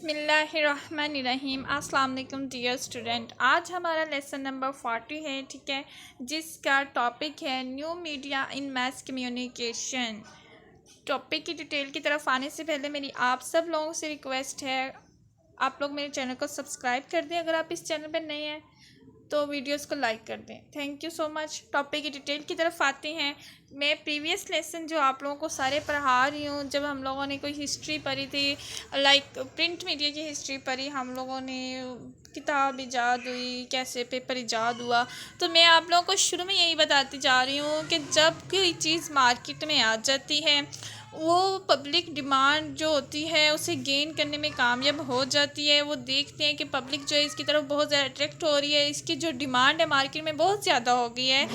बिस्मिल्लाहिर्रहमानिर्रहीम। अस्सलाम वालेकुम डियर स्टूडेंट। आज हमारा लेसन नंबर 40 है, ठीक है, जिसका टॉपिक है न्यू मीडिया इन मैस कम्युनिकेशन। टॉपिक की डिटेल की तरफ आने से पहले मेरी आप सब लोगों से रिक्वेस्ट है, आप लोग मेरे चैनल को सब्सक्राइब कर दें अगर आप इस चैनल पर नए हैं, तो वीडियोस को लाइक कर दें। Thank you so much. Topic की डिटेल की तरफ आते हैं। मैं प्रीवियस लेसन जो आप लोगों को सारे पढ़ा रही हूँ, जब हम लोगों ने कोई हिस्ट्री पढ़ी थी, लाइक प्रिंट मीडिया की हिस्ट्री पढ़ी, हम लोगों ने किताब ईजाद हुई, कैसे पेपर ईजाद हुआ, तो मैं आप लोगों को शुरू में यही बताती जा रही हूँ कि जब कोई चीज़ मार्केट में आ जाती है, वो पब्लिक डिमांड जो होती है उसे गेन करने में कामयाब हो जाती है। वो देखते हैं कि पब्लिक जो है इसकी तरफ बहुत ज़्यादा अट्रैक्ट हो रही है, इसकी जो डिमांड है मार्केट में बहुत ज़्यादा हो गई है,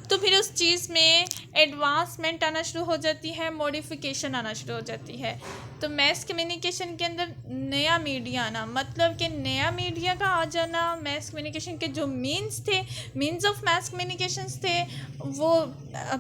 तो फिर उस चीज़ में एडवांसमेंट आना शुरू हो जाती है, मॉडिफिकेशन आना शुरू हो जाती है। तो मैस कम्युनिकेशन के अंदर नया मीडिया आना, मतलब कि नया मीडिया का आ जाना, मैस कम्युनिकेशन के जो मीन्स थे, मीन्स ऑफ मैस कम्युनिकेशंस थे, वो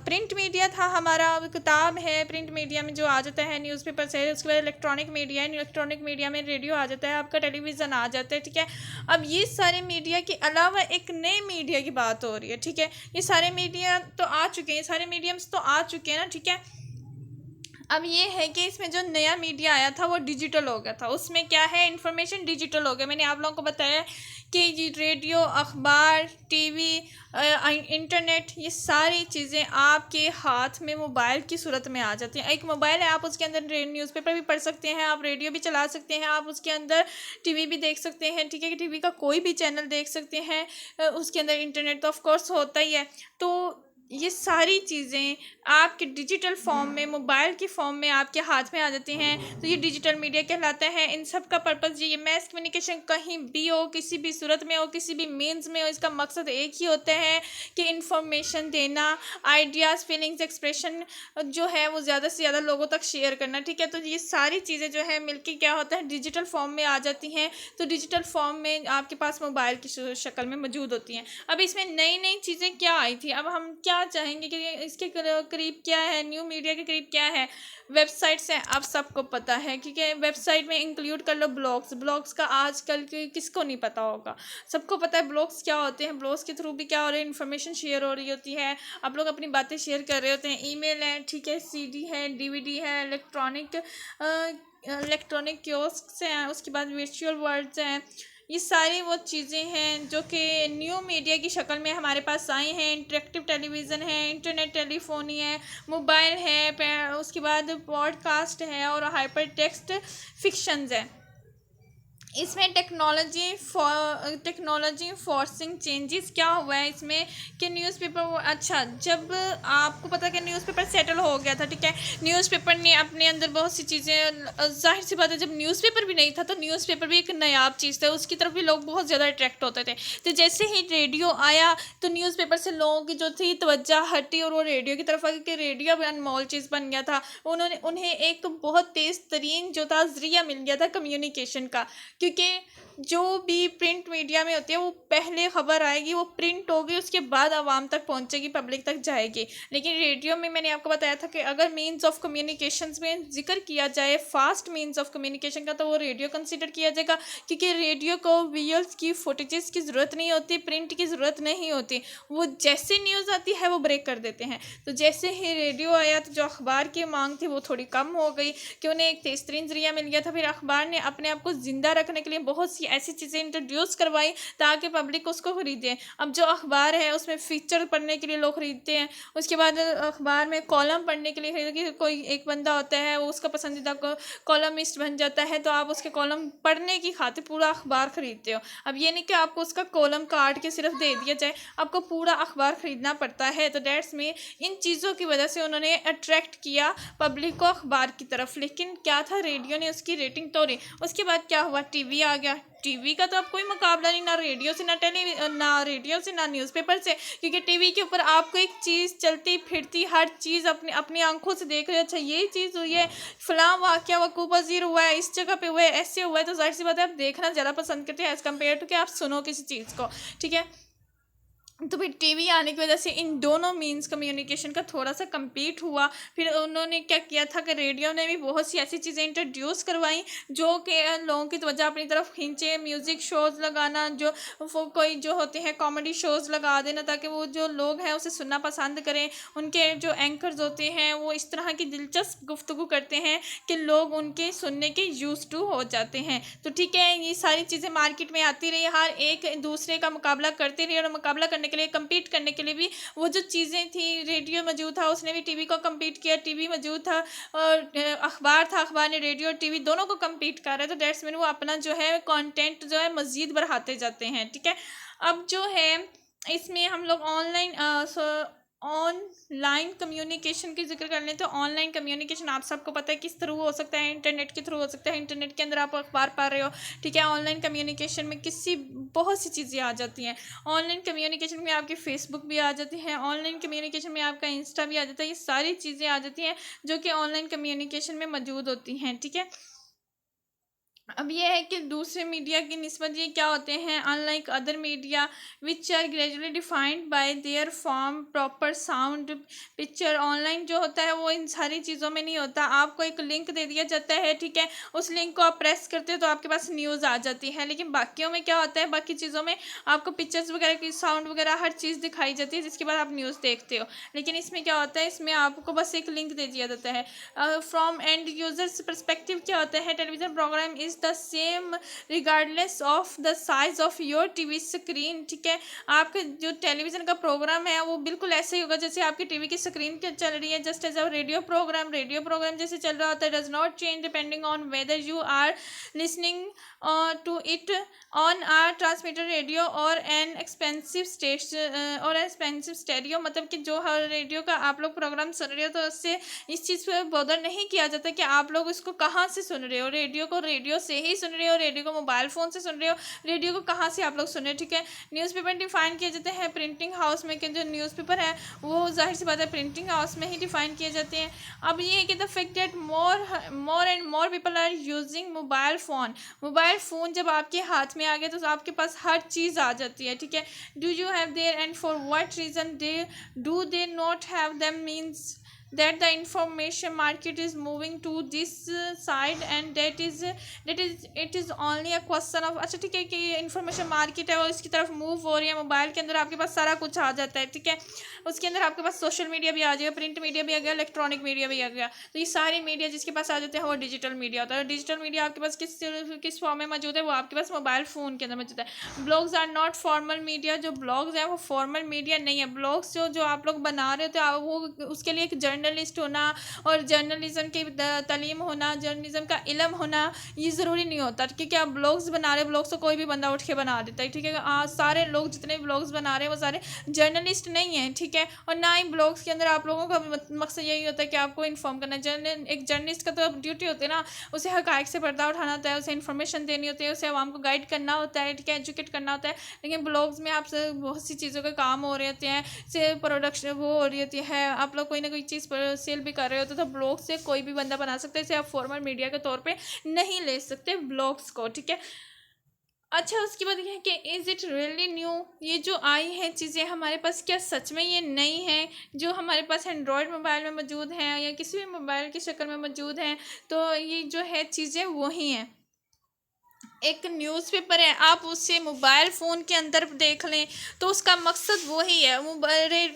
प्रिंट मीडिया था, हमारा किताब है, प्रिंट मीडिया में जो आ जाता है न्यूज़पेपर से, उसके बाद इलेक्ट्रॉनिक मीडिया है, इलेक्ट्रॉनिक मीडिया में रेडियो आ जाता है, आपका टेलीविज़न आ जाता है, ठीक है। अब ये सारे मीडिया के अलावा एक नए मीडिया की बात हो रही है, ठीक है। ये सारे मीडिया तो आ चुके हैं, सारे मीडियम्स तो आ चुके हैं ना, ठीक है। अब ये है कि इसमें जो नया मीडिया आया था वो डिजिटल हो गया था। उसमें क्या है, इन्फॉर्मेशन डिजिटल हो गया। मैंने आप लोगों को बताया कि ये रेडियो, अखबार, टीवी, इंटरनेट, ये सारी चीज़ें आपके हाथ में मोबाइल की सूरत में आ जाती हैं। एक मोबाइल है, आप उसके अंदर न्यूज़पेपर भी पढ़ सकते हैं, आप रेडियो भी चला सकते हैं, आप उसके अंदर टीवी भी देख सकते हैं, ठीक है, कि टीवी का कोई भी चैनल देख सकते हैं। उसके अंदर इंटरनेट तो ऑफ कोर्स होता ही है। तो ये सारी चीज़ें आपके डिजिटल फॉर्म में, मोबाइल की फॉर्म में आपके हाथ में आ जाती हैं, तो ये डिजिटल मीडिया कहलाता है। इन सब का पर्पज़ ये मैस कम्युनिकेशन कहीं भी हो, किसी भी सूरत में हो, किसी भी मीन्स में हो, इसका मकसद एक ही होता है कि इंफॉर्मेशन देना, आइडियाज़, फीलिंग्स, एक्सप्रेशन जो है वो ज़्यादा से ज़्यादा लोगों तक शेयर करना, ठीक है। तो ये सारी चीज़ें जो है मिलके क्या होता है, डिजिटल फॉर्म में आ जाती हैं। तो डिजिटल फॉर्म में आपके पास मोबाइल की शक्ल में मौजूद होती हैं। अब इसमें नई नई चीज़ें क्या आई थी, अब हम क्या चाहेंगे कि इसके करीब क्या है, न्यू मीडिया के करीब क्या है, वेबसाइट्स हैं, आप सबको पता है, ठीक है। वेबसाइट में इंक्लूड कर लो ब्लॉग्स। ब्लॉग्स का आजकल किसको नहीं पता होगा, सबको पता है ब्लॉग्स क्या होते हैं। ब्लॉग्स के थ्रू भी क्या हो रहा है, इन्फॉर्मेशन शेयर हो रही होती है, आप लोग अपनी बातें शेयर कर रहे होते हैं। ईमेल है, ठीक है, सीडी है, डीवीडी है, इलेक्ट्रॉनिक कियोस्क हैं, उसके बाद वर्चुअल वर्ल्ड्स हैं। ये सारी वो चीज़ें हैं जो कि न्यू मीडिया की शक्ल में हमारे पास आई हैं। इंटरेक्टिव टेलीविज़न है, इंटरनेट टेलीफोनी है, मोबाइल है, उसके बाद पॉडकास्ट है और हाइपर टेक्स्ट फिक्शंस है। इसमें टेक्नोलॉजी फोर्सिंग चेंजेस क्या हुआ है इसमें कि न्यूज़पेपर, अच्छा, जब आपको पता कि न्यूज़पेपर सेटल हो गया था, ठीक है, न्यूज़पेपर ने अपने अंदर बहुत सी चीज़ें, जाहिर सी बात है, जब न्यूज़पेपर भी नहीं था तो न्यूज़पेपर भी एक नायाब चीज़ था, उसकी तरफ भी लोग बहुत ज़्यादा अट्रैक्ट होते थे। तो जैसे ही रेडियो आया तो न्यूज़पेपर से लोगों की जो थी तवज्जो हटी और वो रेडियो की तरफ आ गई, कि रेडियो भी अनमोल चीज़ बन गया था। उन्हें एक तो बहुत तेज़ तरीन जो था ज़रिया मिल गया था कम्युनिकेशन का, क्योंकि जो भी प्रिंट मीडिया में होती है वो पहले खबर आएगी, वो प्रिंट होगी, उसके बाद आवाम तक पहुंचेगी, पब्लिक तक जाएगी। लेकिन रेडियो में मैंने आपको बताया था कि अगर मीन्स ऑफ कम्युनिकेशन में जिक्र किया जाए फास्ट मीन्स ऑफ कम्युनिकेशन का, तो वो रेडियो कंसिडर किया जाएगा, क्योंकि रेडियो को विजुअल्स की, फुटेजेस की ज़रूरत नहीं होती, प्रिंट की ज़रूरत नहीं होती, वो जैसे न्यूज़ आती है वो ब्रेक कर देते हैं। तो जैसे ही रेडियो आया तो जो अखबार की मांग थी वो थोड़ी कम हो गई, कि उन्हें एक तेज़ तरीन ज़रिया मिल गया था। फिर अखबार ने अपने आप को ज़िंदा रखने के लिए बहुत सी ऐसी चीज़ें इंट्रोड्यूस करवाई ताकि पब्लिक उसको ख़रीदे। अब जो अखबार है उसमें फ़ीचर पढ़ने के लिए लोग ख़रीदते हैं, उसके बाद अखबार में कॉलम पढ़ने के लिए खरीदते, कोई एक बंदा होता है वो उसका पसंदीदा कॉलमिस्ट बन जाता है, तो आप उसके कॉलम पढ़ने की खातिर पूरा अखबार ख़रीदते हो। अब ये नहीं कि आपको उसका कॉलम काट के सिर्फ दे दिया जाए, आपको पूरा अखबार ख़रीदना पड़ता है। तो डेट्स में इन चीज़ों की वजह से उन्होंने अट्रैक्ट किया पब्लिक को अखबार की तरफ। लेकिन क्या था, रेडियो ने उसकी रेटिंग तोड़ी। उसके बाद क्या हुआ, टीवी आ गया। टीवी का तो अब कोई मुकाबला नहीं, ना रेडियो से, ना न्यूज़पेपर से, क्योंकि टीवी के ऊपर आपको एक चीज़ चलती फिरती हर चीज़ अपनी अपनी आंखों से देख रहे हो। अच्छा, ये चीज़ हुई है, फलां वाक़या वकूअ पज़ीर हुआ है, इस जगह पे हुआ है, ऐसे हुआ है, तो जाहिर सी बात है आप देखना ज़्यादा पसंद करते हैं एज़ कम्पेयर टू कि आप सुनो किसी चीज़ को, ठीक है। तो फिर टीवी आने की वजह से इन दोनों मीन्स कम्युनिकेशन का थोड़ा सा कम्पीट हुआ। फिर उन्होंने क्या किया था कि रेडियो ने भी बहुत सी ऐसी चीज़ें इंट्रोड्यूस करवाई जो कि लोगों की तवज्जो अपनी तरफ खींचे। म्यूज़िक शोज़ लगाना, जो वो कोई जो होते हैं कॉमेडी शोज़ लगा देना ताकि वो जो लोग हैं उसे सुनना पसंद करें। उनके जो एंकर्स होते हैं वो इस तरह की दिलचस्प गुफ्तगू करते हैं कि लोग उनके सुनने के यूज़ टू हो जाते हैं। तो ठीक है, ये सारी चीज़ें मार्केट में आती रही, हर एक दूसरे का मुकाबला करती रही, और मुकाबला करने के लिए, कम्पीट करने के लिए भी वो जो चीज़ें थी, रेडियो मौजूद था उसने भी टीवी को कम्पीट किया, टीवी मौजूद था और अखबार था, अखबार ने रेडियो और टीवी दोनों को कम्पीट कर रहा है। तो दैट्स मीन वो अपना जो है कंटेंट जो है मज़ीद बढ़ाते जाते हैं। ठीक है, अब जो है इसमें हम लोग ऑनलाइन कम्युनिकेशन की जिक्र कर लें तो ऑनलाइन कम्युनिकेशन आप सबको पता है किस थ्रू हो सकता है, इंटरनेट के थ्रू हो सकता है। इंटरनेट के अंदर आप अखबार पढ़ रहे हो, ठीक है। ऑनलाइन कम्युनिकेशन में किसी बहुत सी चीज़ें आ जाती हैं। ऑनलाइन कम्युनिकेशन में आपकी फेसबुक भी आ जाती है, ऑनलाइन कम्युनिकेशन में आपका इंस्टा भी आ जाता है। ये सारी चीज़ें आ जाती हैं जो कि ऑनलाइन कम्युनिकेशन में मौजूद होती हैं। ठीक है, अब ये है कि दूसरे मीडिया की निस्बत ये क्या होते हैं, unlike other media which are gradually defined by their form, proper sound, picture. Online जो होता है वो इन सारी चीज़ों में नहीं होता। आपको एक लिंक दे दिया जाता है, ठीक है, उस लिंक को आप प्रेस करते हो तो आपके पास न्यूज़ आ जाती है। लेकिन बाकियों में क्या होता है, बाकी चीज़ों में आपको पिक्चर्स वगैरह की, साउंड वगैरह हर चीज़ दिखाई जाती है जिसके बाद आप न्यूज़ देखते हो। लेकिन इसमें क्या होता है, इसमें आपको बस एक लिंक दे दिया जाता है। फ्रॉम एंड यूजर्स परस्पेक्टिव क्या होता है, television programme is the same regardless of the size of your TV screen. ठीक है, आपके जो टेलीविज़न का प्रोग्राम है वो बिल्कुल ऐसे ही होगा जैसे आपकी टीवी की स्क्रीन के चल रही है। Just as a radio programme जैसे चल रहा होता है, does not change depending on whether you are listening to it on are transmitter radio और एन एक्सपेंसिव स्टेशन और एक्सपेंसिव स्टेरियो। मतलब कि जो हर रेडियो का आप लोग प्रोग्राम सुन रहे हो तो उससे इस चीज़ पर बॉदर नहीं किया जाता कि आप लोग इसको कहाँ से सुन रहे हो। रेडियो को रेडियो से ही सुन रहे हो, रेडियो को मोबाइल फ़ोन से सुन रहे हो, रेडियो को कहाँ से आप लोग सुन रहे हो। ठीक है, न्यूज़पेपर डिफाइन किए जाते हैं प्रिंटिंग हाउस में, कि जो न्यूज़पेपर है वो जाहिर सी बात है प्रिंटिंग हाउस में ही डिफाइन किए जाते हैं। अब ये है कि the fact that more and more people are using mobile phone. Mobile phone जब आपके हाथ में आ गया तो आपके पास हर चीज़ आ जाती है। ठीक है, do you have their and for what reason they do they not have them, means that the information market is moving to this side and that is it is only a question of। अच्छा ठीक है कि ये information market है और इसकी तरफ move हो रही है। मोबाइल के अंदर आपके पास सारा कुछ आ जाता है। ठीक है, उसके अंदर आपके पास सोशल मीडिया भी आ जाएगा, प्रिंट मीडिया भी आ गया, इलेक्ट्रॉनिक मीडिया भी आ गया। तो ये सारे मीडिया जिसके पास आ जाते हैं वो डिजिटल मीडिया होता है। डिजिटल मीडिया आपके पास किस फॉर्म में मौजूद है, वो आपके पास मोबाइल फ़ोन के अंदर मौजूद है। Blogs are not formal media. जो ब्लॉग्स हैं वो फॉर्मल मीडिया नहीं है। ब्लॉग्स जो आप लोग बना रहे होते हैं वो उसके लिए एक जर्नलिस्ट होना और जर्नलिज्म की तालीम होना, जर्नलिज्म का इल्म होना ये ज़रूरी नहीं होता। क्योंकि आप ब्लॉग्स बना रहे हैं, ब्लॉग्स तो कोई भी बंदा उठ के बना देता है। ठीक है, सारे लोग जितने ब्लॉग्स बना रहे हैं वो सारे जर्नलिस्ट नहीं हैं। ठीक है, और ना ही ब्लॉग्स के अंदर आप लोगों का मकसद यही होता है कि आपको इन्फॉर्म करना है। एक जर्नलिस्ट का तो ड्यूटी होती है ना, उसे हक़ाइक़ से पर्दा उठाना होता है, उसे इन्फॉर्मेशन देनी होती है, उसे आवाम को गाइड करना होता है, ठीक है, एजुकेट करना होता है। लेकिन ब्लॉग्स में आपसे बहुत सी चीज़ों का काम हो रहे होते हैं, से प्रोडक्शन वो हो रही होती है, आप लोग कोई ना कोई चीज़ पर सेल भी कर रहे होते तो ब्लॉग से कोई भी बंदा बना सकते हैं। इसे आप फॉर्मल मीडिया के तौर पे नहीं ले सकते ब्लॉग्स को। ठीक है, अच्छा उसके बाद ये है कि इज़ इट रियली न्यू। ये जो आई हैं चीज़ें हमारे पास, क्या सच में ये नई हैं जो हमारे पास एंड्रॉयड मोबाइल में मौजूद हैं या किसी भी मोबाइल की शक्ल में मौजूद हैं। तो ये जो है चीज़ें वही हैं। एक न्यूज़पेपर है, आप उसे मोबाइल फ़ोन के अंदर देख लें तो उसका मकसद वही है।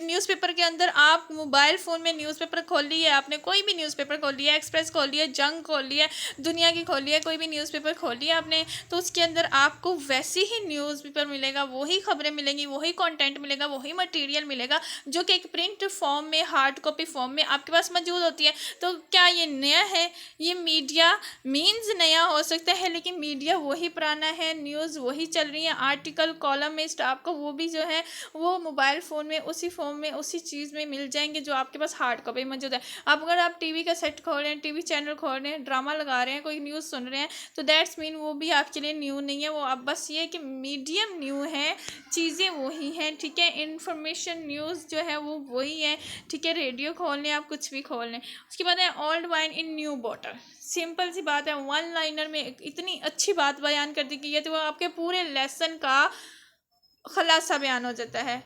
न्यूज़पेपर के अंदर आप मोबाइल फ़ोन में न्यूज़पेपर खोल लिए, आपने कोई भी न्यूज़पेपर खोल लिया, एक्सप्रेस खोल लिया, जंग खोल लिया, दुनिया की खोल लिया, कोई भी न्यूज़पेपर खोल लिया आपने, तो उसके अंदर आपको वैसी ही न्यूज़पेपर मिलेगा, वही खबरें मिलेंगी, वही कंटेंट मिलेगा, वही मटेरियल मिलेगा जो कि एक प्रिंट फॉर्म में, हार्ड कॉपी फॉर्म में आपके पास मौजूद होती है। तो क्या ये नया है? ये मीडिया मीन्स नया हो सकता है लेकिन मीडिया वही पुराना है, न्यूज़ वही चल रही है, आर्टिकल कॉलमिस्ट आपको वो भी जो है वो मोबाइल फ़ोन में उसी फॉर्म में उसी चीज़ में मिल जाएंगे जो आपके पास हार्ड कॉपी मौजूद है। अब अगर आप टीवी का सेट खोल रहे हैं, टीवी चैनल खोल रहे हैं, ड्रामा लगा रहे हैं, कोई न्यूज़ सुन रहे हैं, तो दैट्स मीन वो भी आपके लिए न्यू नहीं है। वो अब बस ये कि मीडियम न्यू है, चीज़ें वही हैं। ठीक है, इन्फॉर्मेशन न्यूज़ जो है वो वही है। ठीक है, रेडियो खोल लें, आप कुछ भी खोल लें। उसके बाद है old wine in new bottle. Simple सी बात है, वन लाइनर में इतनी अच्छी बात बयान कर दी गई है तो वो आपके पूरे लेसन का खुलासा बयान हो जाता है।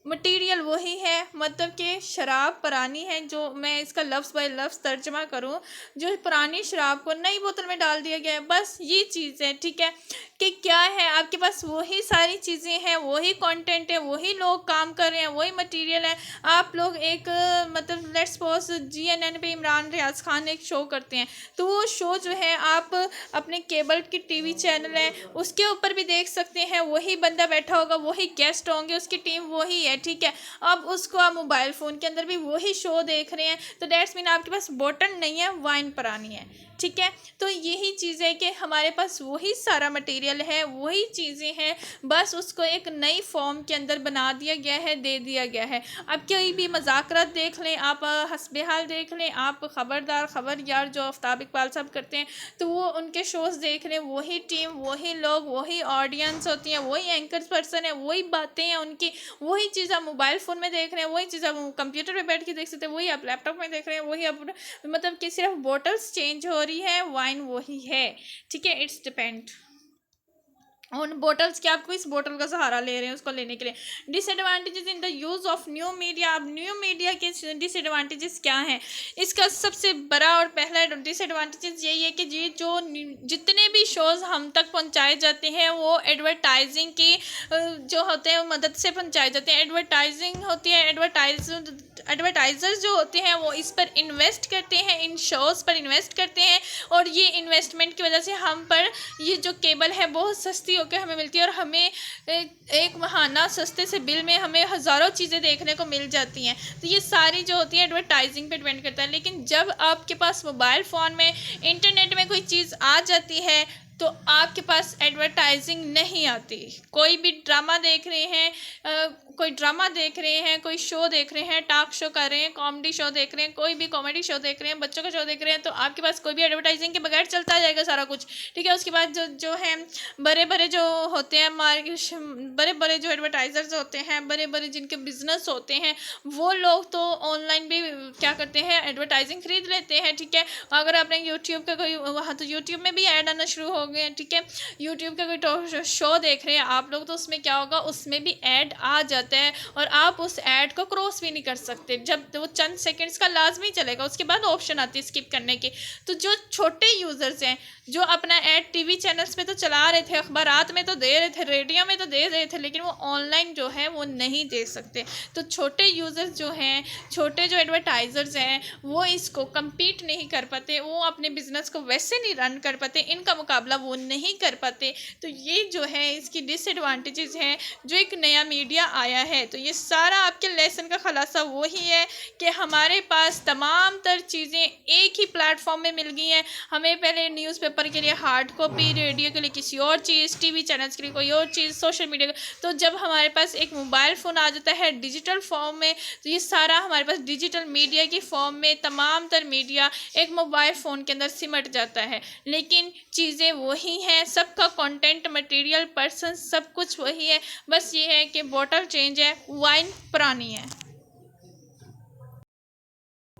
मटेरियल वही है, मतलब कि शराब पुरानी है, जो मैं इसका लफ्ज़ बाय लफ्ज़ तर्जमा करूँ, जो पुरानी शराब को नई बोतल में डाल दिया गया है, बस ये चीज़ है। ठीक है, कि क्या है आपके पास वही सारी चीज़ें हैं, वही कंटेंट है, वही लोग काम कर रहे हैं, वही मटेरियल है। आप लोग एक मतलब लेट्स सपोज जीएनएन पे इमरान रियाज खान एक शो करते हैं, तो वो शो जो है आप अपने केबल की टीवी चैनल है उसके ऊपर भी देख सकते हैं, वही बंदा बैठा होगा, वही गेस्ट होंगे, उसकी टीम वही है। ठीक है, अब उसको आप मोबाइल फ़ोन के अंदर भी वही शो देख रहे हैं, तो डेट्स मीन आपके पास बोतल नहीं है, वाइन पुरानी है। ठीक है, तो यही चीज़ है कि हमारे पास वही सारा मटेरियल है, वही चीज़ें हैं, बस उसको एक नई फॉर्म के अंदर बना दिया गया है, दे दिया गया है। अब कोई भी मज़ाकरात देख लें आप, हस्बे हाल देख लें आप, ख़बरदार ख़बर यार जो आफ्ताब इकबाल साहब करते हैं, तो वो उनके शोज़ देख लें, वही टीम, वही लोग, वही ऑडियंस होती हैं, वही एंकर पर्सन है, वही बातें हैं उनकी, वही चीज़ आप मोबाइल फ़ोन में देख रहे हैं, वही चीज़ आप कंप्यूटर पे बैठ के देख सकते हैं, वही आप लैपटॉप में देख रहे हैं, वही आप मतलब कि सिर्फ बॉटल्स चेंज हो रही है, वाइन वही है। ठीक है, इट्स डिपेंड उन बोटल्स के, आपको इस बोतल का सहारा ले रहे हैं उसको लेने के लिए। Disadvantages in the use of new media. अब न्यू मीडिया के डिसएडवांटेजेस क्या हैं? इसका सबसे बड़ा और पहला डिसएडवांटेजेस यही है कि ये जो जितने भी शोज़ हम तक पहुंचाए जाते हैं वो एडवर्टाइजिंग की जो होते हैं मदद से पहुंचाए जाते हैं। एडवर्टाइजिंग होती है, एडवर्टाइजर्स जो होते हैं वो इस पर इन्वेस्ट करते हैं, इन शोज़ पर इन्वेस्ट करते हैं, और ये इन्वेस्टमेंट की वजह से हम पर ये जो केबल है बहुत सस्ती होकर हमें मिलती है, और हमें एक माहाना सस्ते से बिल में हमें हज़ारों चीज़ें देखने को मिल जाती हैं। तो ये सारी जो होती है एडवर्टाइजिंग पे डिपेंड करता है। लेकिन जब आपके पास मोबाइल फ़ोन में इंटरनेट में कोई चीज़ आ जाती है तो आपके पास एडवर्टाइजिंग नहीं आती। कोई भी ड्रामा देख रहे हैं, कोई ड्रामा देख रहे हैं, कोई शो देख रहे हैं, टॉक शो कर रहे हैं, कॉमेडी शो देख रहे हैं, कोई भी कॉमेडी शो देख रहे हैं, बच्चों का शो देख रहे हैं, तो आपके पास कोई भी एडवर्टाइजिंग के बगैर चलता जाएगा सारा कुछ। ठीक है, उसके बाद जो है बड़े बड़े जो होते हैं बड़े बड़े जो एडवर्टाइजर्स होते हैं, बड़े बड़े जिनके बिजनेस होते हैं, वो लोग तो ऑनलाइन भी क्या करते हैं, एडवर्टाइजिंग खरीद लेते हैं। ठीक है, अगर आपने यूट्यूब का कोई वहाँ, तो यूट्यूब में भी ऐड आना शुरू हो गए हैं। ठीक है, यूट्यूब का कोई शो देख रहे हैं आप लोग, तो उसमें क्या होगा, उसमें भी ऐड आ जाता है, और आप उस ऐड को क्रॉस भी नहीं कर सकते, जब वो चंद सेकंड्स का लाजमी चलेगा, उसके बाद ऑप्शन आती है स्किप करने की। तो जो छोटे यूज़र्स हैं, जो अपना ऐड टीवी चैनल्स पे तो चला रहे थे, अखबारात में तो दे रहे थे, रेडियो में तो दे रहे थे, लेकिन वो ऑनलाइन जो है वो नहीं दे सकते। तो छोटे यूज़र्स जो हैं, छोटे जो एडवर्टाइजर्स हैं, वो इसको कम्पीट नहीं कर पाते, वो अपने बिजनेस को वैसे नहीं रन कर पाते, इनका मुकाबला वो नहीं कर पाते। तो ये जो है इसकी डिसएडवांटेजेस हैं। जो एक नया मीडिया आया है, तो ये सारा आपके लेसन का खुलासा वही है कि हमारे पास तमाम तर चीज़ें एक ही प्लेटफॉर्म में मिल गई हैं। हमें पहले न्यूज़पेपर के लिए हार्ड कॉपी, रेडियो के लिए किसी और चीज़, टीवी चैनल्स के लिए कोई और चीज़, सोशल मीडिया, तो जब हमारे पास एक मोबाइल फ़ोन आ जाता है डिजिटल फॉर्म में, तो ये सारा हमारे पास डिजिटल मीडिया की फॉर्म में तमाम तर मीडिया एक मोबाइल फ़ोन के अंदर सिमट जाता है। लेकिन चीज़ें वही हैं, सबका कंटेंट, मटेरियल, पर्सन, सब कुछ वही है, बस ये है कि बॉटल चेंज है, वाइन पुरानी है।